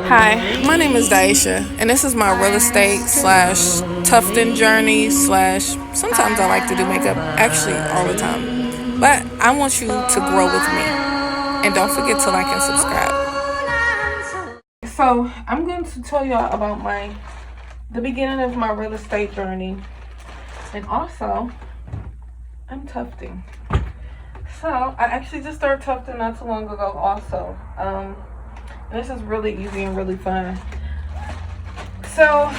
Hi, my name is Daisha, and this is my real estate slash Tufton journey slash sometimes I like to do makeup, actually all the time. But I want you to grow with me, and don't forget to like and subscribe. So I'm going to tell y'all about the beginning of my real estate journey, and also I'm tufting. So I actually just started tufting not too long ago also. This is really easy and really fun. So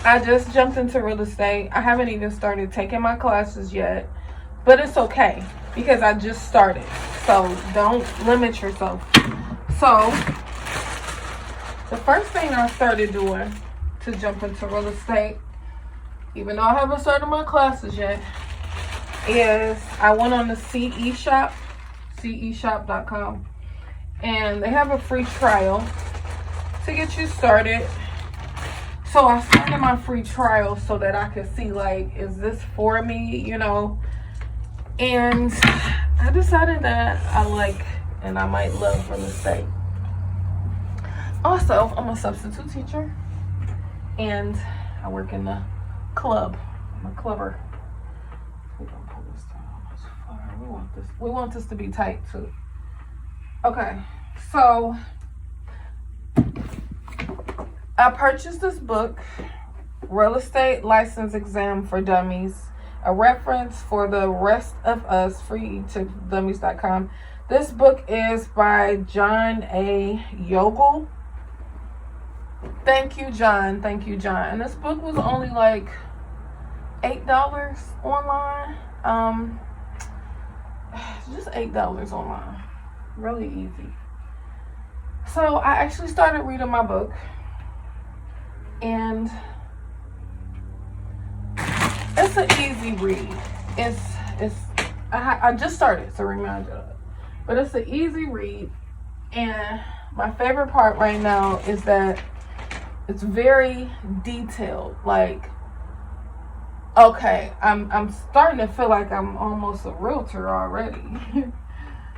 I just jumped into real estate. I haven't even started taking my classes yet, but it's okay because I just started. So don't limit yourself. So the first thing I started doing to jump into real estate, even though I haven't started my classes yet, is I went on the CE Shop, ceshop.com, and they have a free trial to get you started. So I started my free trial so that I could see, like, is this for me, and I decided that I like and I might love real estate. Also, I'm a substitute teacher and I work in the club. I'm a clubber. We're gonna pull this down. We want this to be tight too. Okay, so I purchased this book, Real Estate License Exam for Dummies, a reference for the rest of us, freetodummies.com. This book is by John A. Yogle. Thank you, John. Thank you, John. And this book was only like $8 online. Just $8 online. Really easy. So I actually started reading my book, and it's an easy read. I just started, so remind you of it. But it's an easy read, and my favorite part right now is that it's very detailed. Like, okay, I'm starting to feel like I'm almost a realtor already.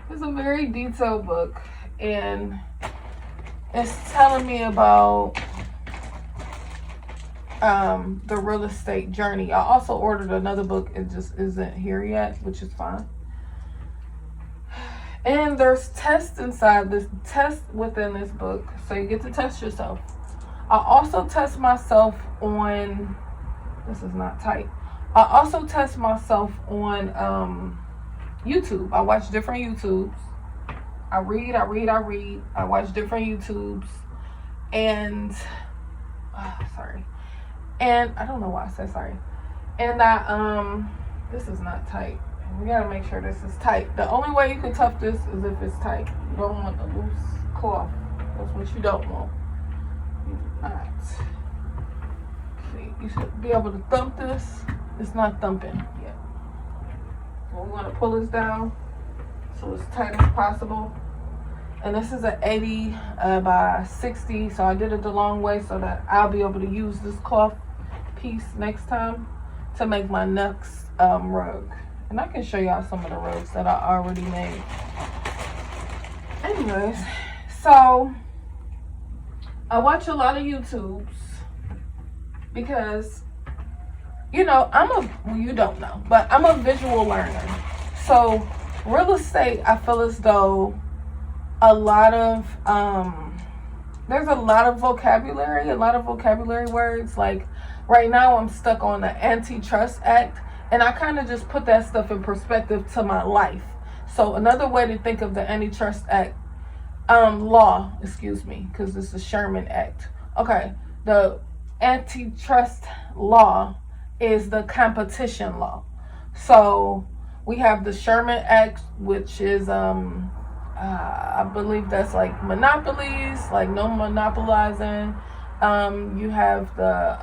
It's a very detailed book, and it's telling me about the real estate journey. I also ordered another book. It just isn't here yet, which is fine. And there's tests within this book, so you get to test yourself. I also test myself on, this is not tight. I also test myself on YouTube. I watch different YouTubes. I read. I watch different YouTubes. And, sorry. And I don't know why I said sorry. And this is not tight. We gotta make sure this is tight. The only way you can tuft this is if it's tight. You don't want a loose cloth. That's what you don't want. You do not. See, you should be able to thump this. It's not thumping yet. So we want to pull this down so it's tight as possible. And this is an 80 by 60, so I did it the long way so that I'll be able to use this cloth piece next time to make my next rug. And I can show y'all some of the rugs that I already made. Anyways, so I watch a lot of YouTubes because, you don't know, but I'm a visual learner. So real estate, I feel as though there's a lot of vocabulary words. Like right now I'm stuck on the Antitrust Act, and I kind of just put that stuff in perspective to my life. So another way to think of the Antitrust Act, because this is Sherman Act. Okay, the antitrust law is the competition law. So we have the Sherman Act, which is I believe that's like monopolies, like no monopolizing. You have the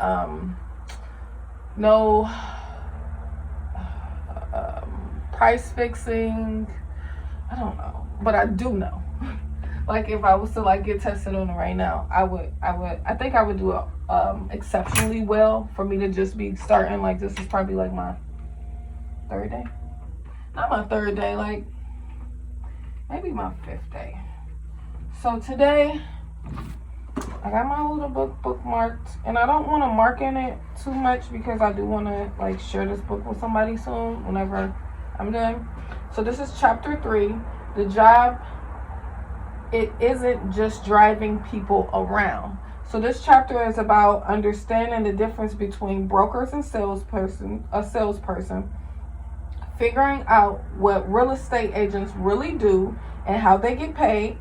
no price fixing. I don't know, but I do know. Like if I was to like get tested on it right now, I think I would do it exceptionally well for me to just be starting. Like this is probably like my third day. Not my third day, like maybe my fifth day. So today I got my little book bookmarked, and I don't want to mark in it too much because I do want to like share this book with somebody soon whenever I'm done. So this is chapter 3. The job, it isn't just driving people around. So this chapter is about understanding the difference between brokers and salesperson, figuring out what real estate agents really do and how they get paid,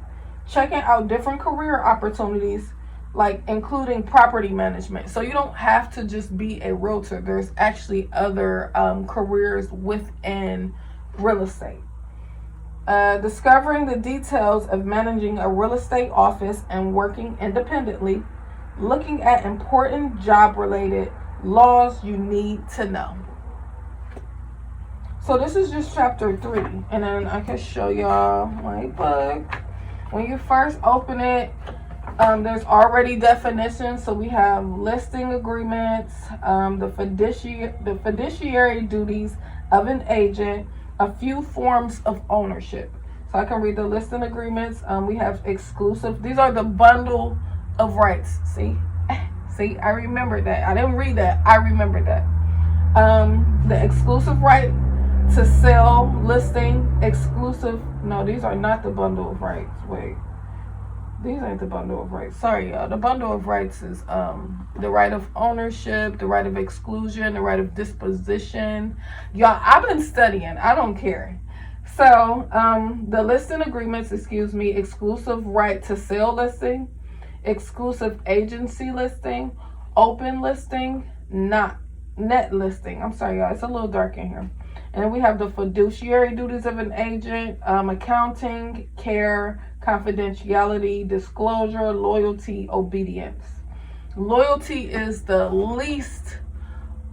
checking out different career opportunities, like including property management. So you don't have to just be a realtor. There's actually other careers within real estate. Discovering the details of managing a real estate office and working independently, looking at important job-related laws you need to know. So this is just chapter 3, and then I can show y'all my book. When you first open it, there's already definitions. So we have listing agreements, the fiduciary duties of an agent, a few forms of ownership. So I can read the listing agreements. We have exclusive. These are the bundle of rights. See, I remember that. I didn't read that. I remember that. The exclusive right to sell listing, exclusive. No, these are not the bundle of rights. Wait. These ain't the bundle of rights. Sorry, y'all. The bundle of rights is the right of ownership, the right of exclusion, the right of disposition. Y'all, I've been studying. I don't care. So, the listing agreements, exclusive right to sell listing, exclusive agency listing, open listing, not net listing. I'm sorry, y'all. It's a little dark in here. And then we have the fiduciary duties of an agent, accounting, care, confidentiality, disclosure, loyalty, obedience. Loyalty is the least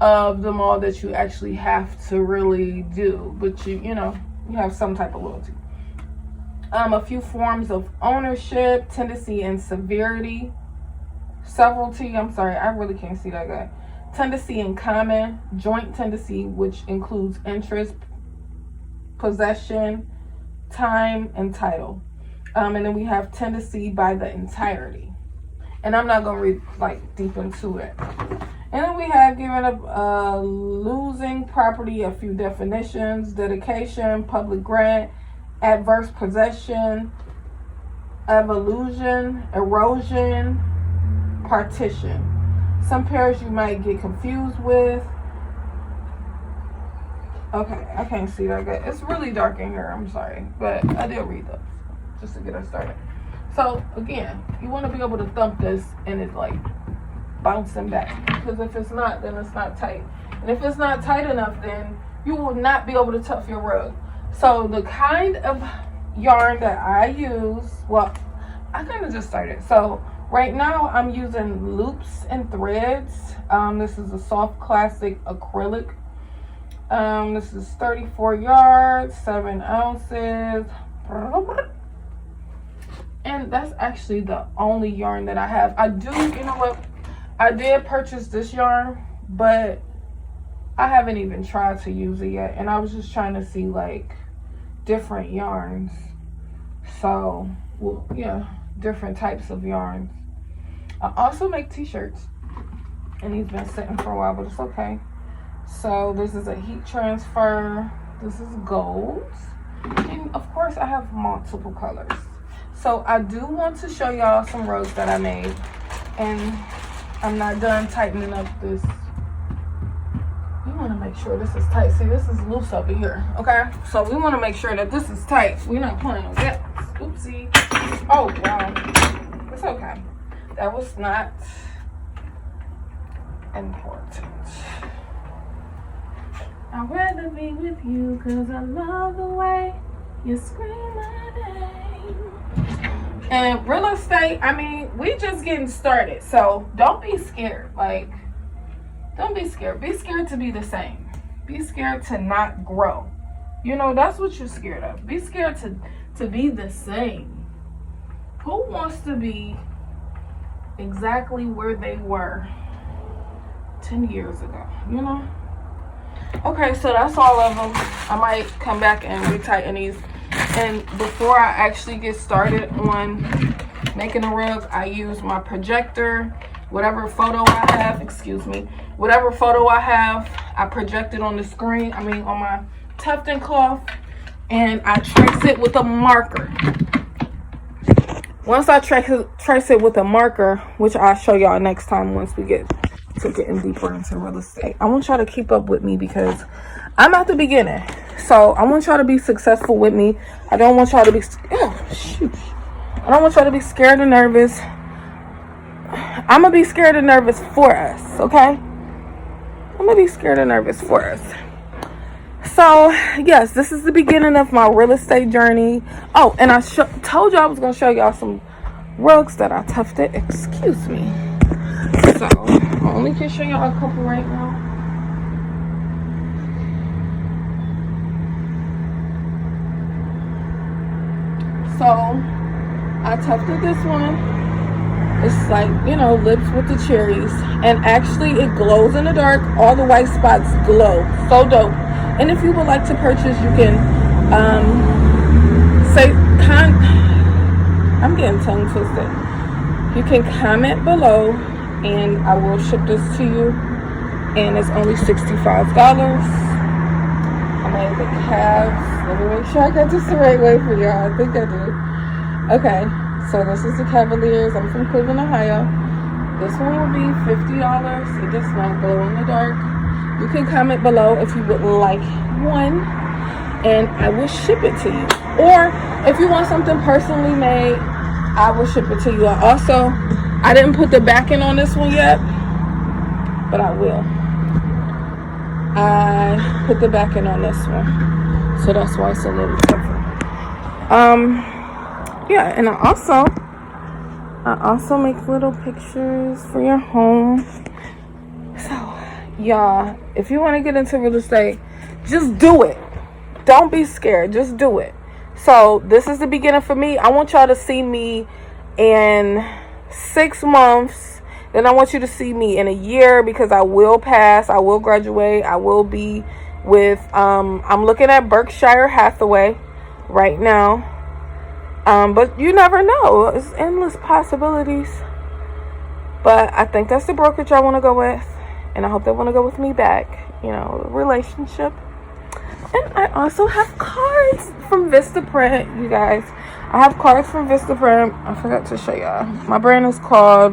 of them all that you actually have to really do, but you have some type of loyalty. A few forms of ownership, tendency and severity, severalty. I'm sorry, I really can't see that guy. Tendency in common, joint tendency, which includes interest, possession, time, and title. And then we have tendency by the entirety. And I'm not going to read like deep into it. And then we have given up losing property, a few definitions, dedication, public grant, adverse possession, evolution, erosion, partition. Some pairs you might get confused with. Okay, I can't see that good. It's really dark in here, I'm sorry. But I did read those just to get us started. So, again, you want to be able to thump this and it's like bouncing back. Because if it's not, then it's not tight. And if it's not tight enough, then you will not be able to tuck your rug. So, the kind of yarn that I use, well, I kind of just started. So, right now, I'm using loops and threads. This is a soft classic acrylic. This is 34 yards, 7 ounces. And that's actually the only yarn that I have. I did purchase this yarn, but I haven't even tried to use it yet. And I was just trying to see like different yarns. So, well, yeah, different types of yarns. I also make t-shirts, and these been sitting for a while, but it's okay. So this is a heat transfer. This is gold, and of course I have multiple colors. So I do want to show y'all some rugs that I made, and I'm not done tightening up this. We want to make sure this is tight. See, this is loose over here, okay? So we want to make sure that this is tight. We're not playing with that. Oopsie. Oh, wow. It's okay. That was not important. I'd rather be with you because I love the way you scream my name. And real estate, I mean, we just getting started. So don't be scared. Like, don't be scared. Be scared to be the same. Be scared to not grow. You know, that's what you're scared of. Be scared to be the same. Who wants to be exactly where they were 10 years ago, you know? Okay, so that's all of them. I might come back and retighten these. And before I actually get started on making a rug, I use my projector. Whatever photo I have, I project it on the screen, on my tufting cloth, and I trace it with a marker. Once I trace it with a marker, which I'll show y'all next time once we get to getting deeper into real estate, I want y'all to keep up with me because I'm at the beginning. So I want y'all to be successful with me. I don't want y'all to be, I don't want y'all to be scared and nervous. I'm going to be scared and nervous for us, okay? I'm going to be scared and nervous for us. So, yes, this is the beginning of my real estate journey. Oh, and I told you I was going to show y'all some rugs that I tufted. Excuse me. So, I only can show y'all a couple right now. So, I tufted this one. It's like, lips with the cherries. And actually, it glows in the dark. All the white spots glow. So dope. And if you would like to purchase, you can I'm getting tongue twisted. You can comment below, and I will ship this to you. And it's only $65. I made the calves. Let me make sure I got this the right way for y'all. I think I did. Okay. So this is the Cavaliers. I'm from Cleveland, Ohio. This one will be $50. It does not glow in the dark. You can comment below if you would like one, and I will ship it to you. Or if you want something personally made, I will ship it to you. I didn't put the backing on this one yet, but I will. I put the backing on this one, so that's why it's a little different. Yeah, and I also make little pictures for your home. So, y'all, if you want to get into real estate, just do it. Don't be scared. Just do it. So, this is the beginning for me. I want y'all to see me in 6 months. Then I want you to see me in a year, because I will pass. I will graduate. I will be with, I'm looking at Berkshire Hathaway right now. But you never know. It's endless possibilities. But I think that's the brokerage I want to go with. And I hope they want to go with me back. Relationship. And I also have cards from Vistaprint, you guys. I have cards from Vistaprint. I forgot to show y'all. My brand is called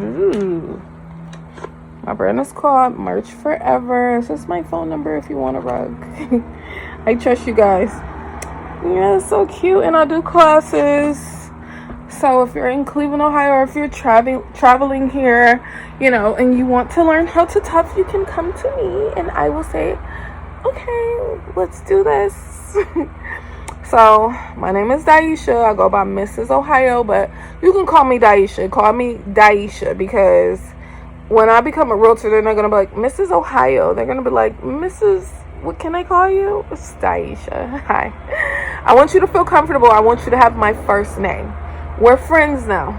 Merch Forever. This is my phone number if you want a rug. I trust you guys. Yeah, it's so cute. And I do classes. So if you're in Cleveland, Ohio, or if you're traveling here, and you want to learn how to tuft, you can come to me and I will say, okay, let's do this. So my name is Daisha. I go by Mrs. Ohio, but you can call me Daisha. Call me Daisha, because when I become a realtor, they're not going to be like, Mrs. Ohio. They're going to be like, Mrs. What can I call you? It's Daisha. Hi. I want you to feel comfortable. I want you to have my first name. We're friends now.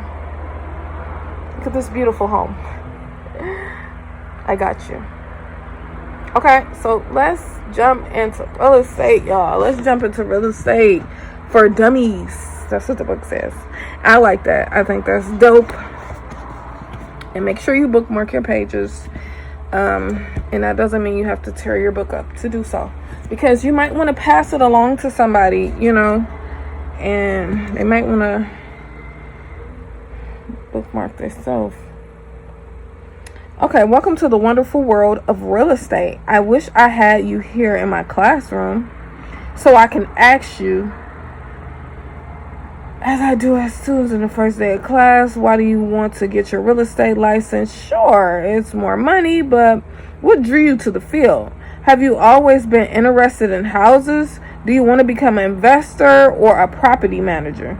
Look at this beautiful home. I got you. Okay, so let's jump into real estate, y'all. Let's jump into real estate for dummies. That's what the book says. I like that. I think that's dope. And make sure you bookmark your pages. And that doesn't mean you have to tear your book up to do so, because you might want to pass it along to somebody, and they might want to bookmark themselves. Okay, welcome to the wonderful world of real estate. I wish I had you here in my classroom so I can ask you, as I do as students in the first day of class, why do you want to get your real estate license? Sure, it's more money, but what drew you to the field? Have you always been interested in houses? Do you want to become an investor or a property manager?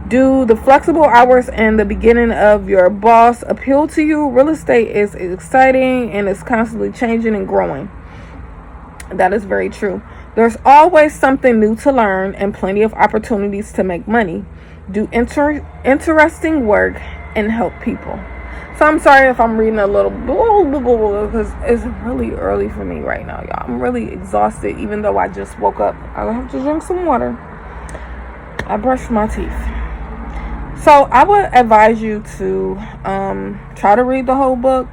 Do the flexible hours and the beginning of your boss appeal to you? Real estate is exciting and it's constantly changing and growing. That is very true. There's always something new to learn and plenty of opportunities to make money, do interesting work, and help people. So I'm sorry if I'm reading a little because it's really early for me right now, y'all. I'm really exhausted, even though I just woke up. I have to drink some water. I brushed my teeth. So I would advise you to try to read the whole book,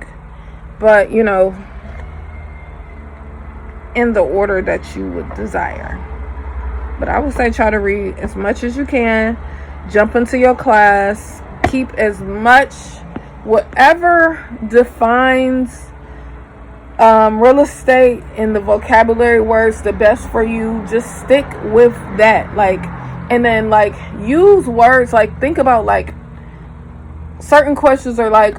but in the order that you would desire. But I would say try to read as much as you can. Jump into your class. Keep as much, whatever defines real estate and the vocabulary words the best for you. Just stick with that. And then use words, think about certain questions are look,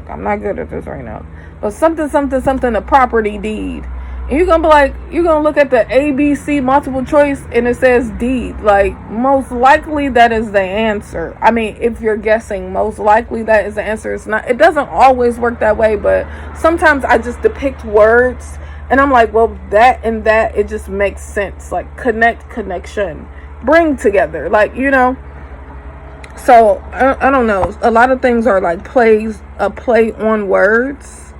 I'm not good at this right now, but something, a property deed. And you're gonna look at the ABC multiple choice and it says deed. Most likely that is the answer. I mean, if you're guessing, most likely that is the answer. It doesn't always work that way, but sometimes I just depict words and I'm well, that and that, it just makes sense. Connection, bring together, So I don't know. A lot of things are a play on words.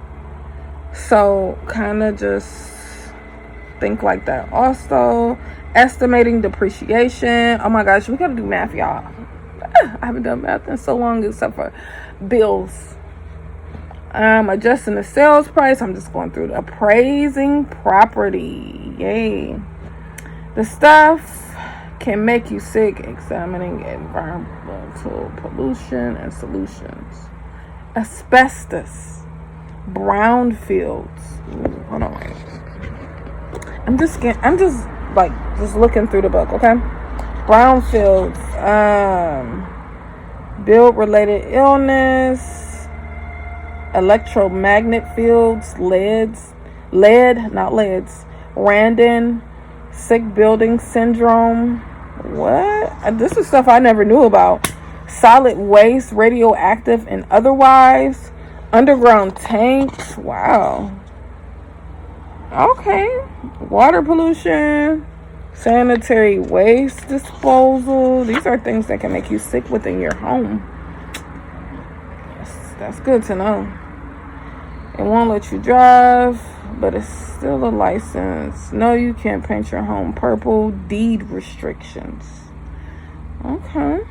So kind of just think like that. Also, estimating depreciation. Oh my gosh, we gotta do math, y'all. I haven't done math in so long except for bills. Adjusting the sales price. I'm just going through the appraising property. Yay. The stuff can make you sick. Examining environmental pollution and solutions. Asbestos. Brownfields. Ooh, hold on. I'm just looking through the book, okay? Brownfields. Build related illness. Electromagnet fields. Lead, not leads. Randon. Sick building syndrome. What? This is stuff I never knew about. Solid waste, radioactive and otherwise. Underground tanks. Wow. Okay. Water pollution. Sanitary waste disposal. These are things that can make you sick within your home. That's good to know. It won't let you drive, but it's still a license. No, you can't paint your home purple. Deed restrictions. Okay.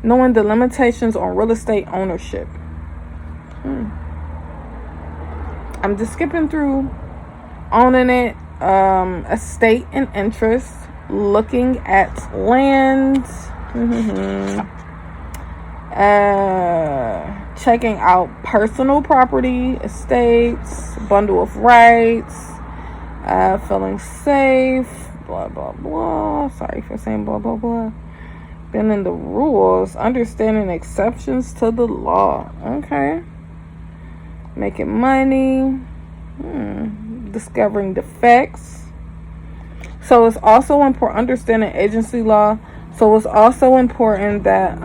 Knowing the limitations on real estate ownership. I'm just skipping through. Owning it. Estate and interest. Looking at land. Checking out personal property, estates, bundle of rights, feeling safe, blah, blah, blah. Sorry for saying blah, blah, blah. Bending the rules, understanding exceptions to the law. Okay. Making money, discovering defects. So it's also important, understanding agency law. So it's also important that,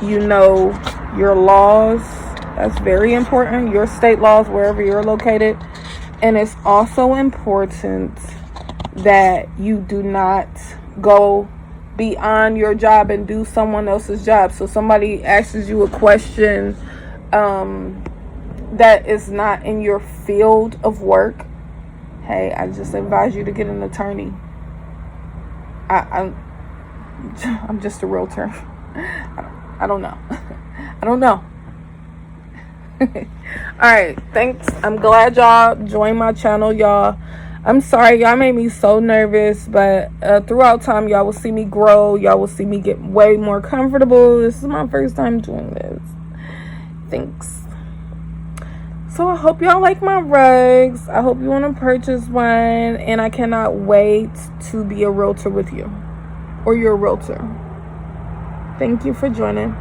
you know your laws. That's very important. Your state laws, wherever you're located. And it's also important that you do not go beyond your job and do someone else's job. So somebody asks you a question that is not in your field of work. Hey, I just advise you to get an attorney. I'm just a realtor. I don't know. I don't know. Alright, thanks. I'm glad y'all joined my channel, y'all. I'm sorry, y'all made me so nervous, but throughout time, y'all will see me grow. Y'all will see me get way more comfortable. This is my first time doing this. Thanks. So I hope y'all like my rugs. I hope you want to purchase one, and I cannot wait to be a realtor with you, or you're a realtor. Thank you for joining.